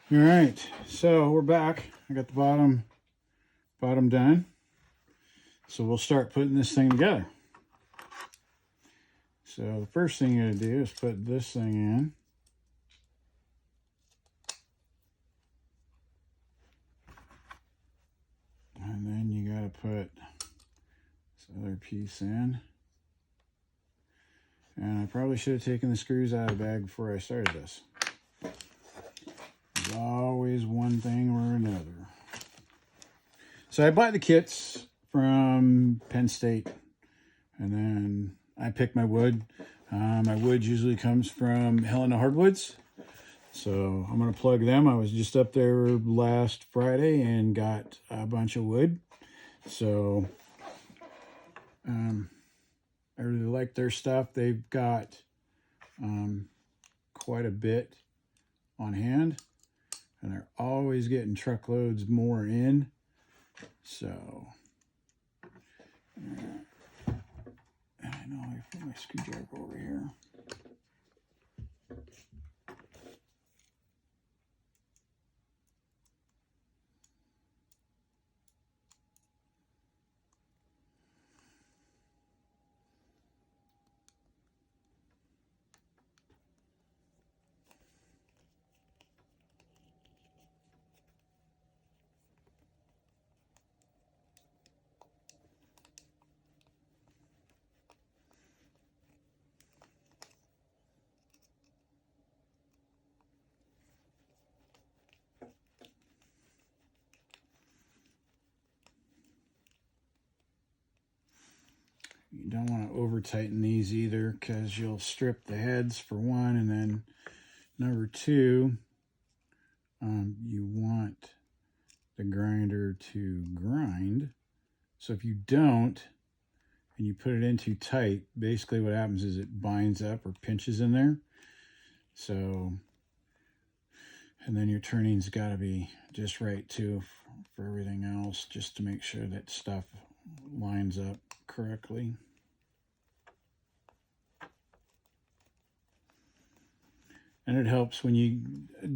All right, so we're back. I got the bottom done. So we'll start putting this thing together. So the first thing you're gonna do is put this thing in. And then you gotta put this other piece in. And I probably should have taken the screws out of the bag before I started this. There's always one thing or another. So I bought the kits from Penn State, and then I pick my wood. My wood usually comes from Helena Hardwoods. So I'm going to plug them. I was just up there last Friday and got a bunch of wood. So I really like their stuff. They've got quite a bit on hand, and they're always getting truckloads more in. So I know I put my screwdriver over here. You don't want to over tighten these either, because you'll strip the heads for one, and then number two, you want the grinder to grind. So if you don't, and you put it in too tight, basically what happens is it binds up or pinches in there. So, and then your turning's got to be just right too for everything else, just to make sure that stuff lines up correctly. And it helps when you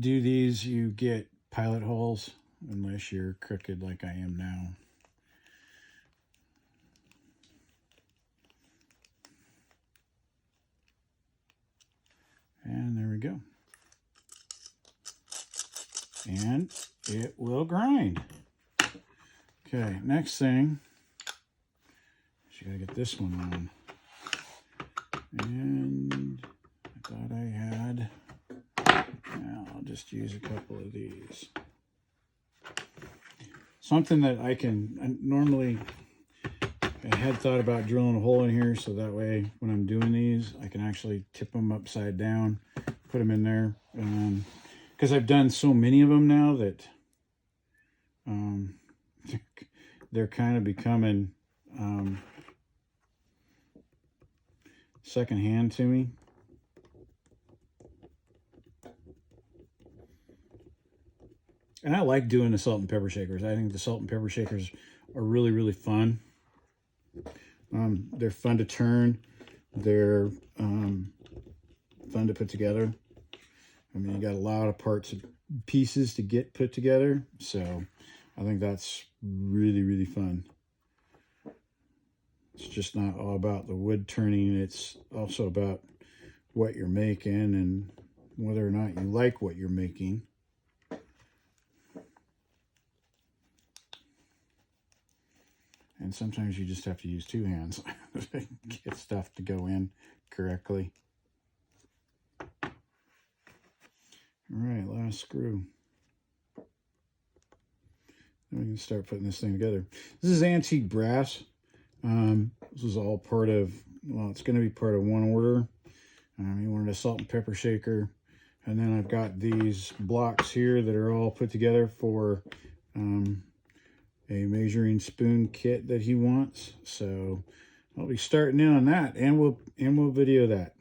do these, you get pilot holes, unless you're crooked like I am now. And there we go. And it will grind. Okay, next thing, you gotta get this one on. And I thought I had, now I'll just use a couple of these. Something that I normally, I had thought about drilling a hole in here so that way when I'm doing these, I can actually tip them upside down, put them in there. Because I've done so many of them now that they're kind of becoming secondhand to me. And I like doing the salt and pepper shakers. I think the salt and pepper shakers are really, really fun. They're fun to turn. They're fun to put together. I mean, you got a lot of parts and pieces to get put together. So I think that's really, really fun. It's just not all about the wood turning. It's also about what you're making and whether or not you like what you're making. And sometimes you just have to use two hands to get stuff to go in correctly. All right, last screw. Then we can start putting this thing together. This is antique brass. This is all part of, well, it's going to be part of one order. You wanted a salt and pepper shaker. And then I've got these blocks here that are all put together for a measuring spoon kit that he wants. So I'll be starting in on that, and we'll video that.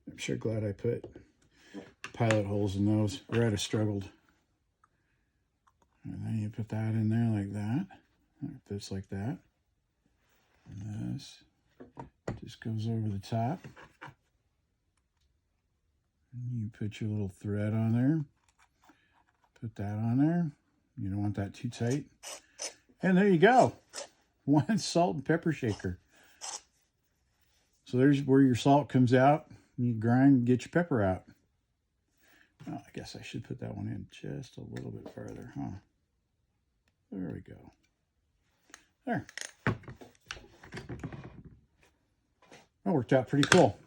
I'm sure glad I put pilot holes in those, or I'd have struggled. And then you put that in there like that. It fits like that. And this just goes over the top. And you put your little thread on there. Put that on there. You don't want that too tight. And there you go. One salt and pepper shaker. So there's where your salt comes out. You grind and get your pepper out. Oh, I guess I should put that one in just a little bit further, huh? There we go. There. That worked out pretty cool.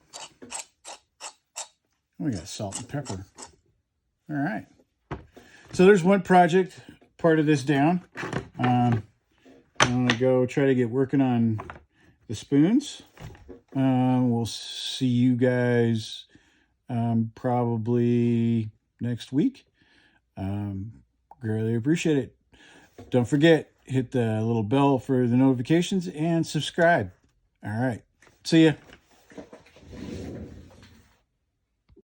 We got salt and pepper. All right. So there's one project, part of this down. I'm going to go try to get working on the spoons. We'll see you guys probably next week. Greatly appreciate it. Don't forget, hit the little bell for the notifications and subscribe. All right. See ya.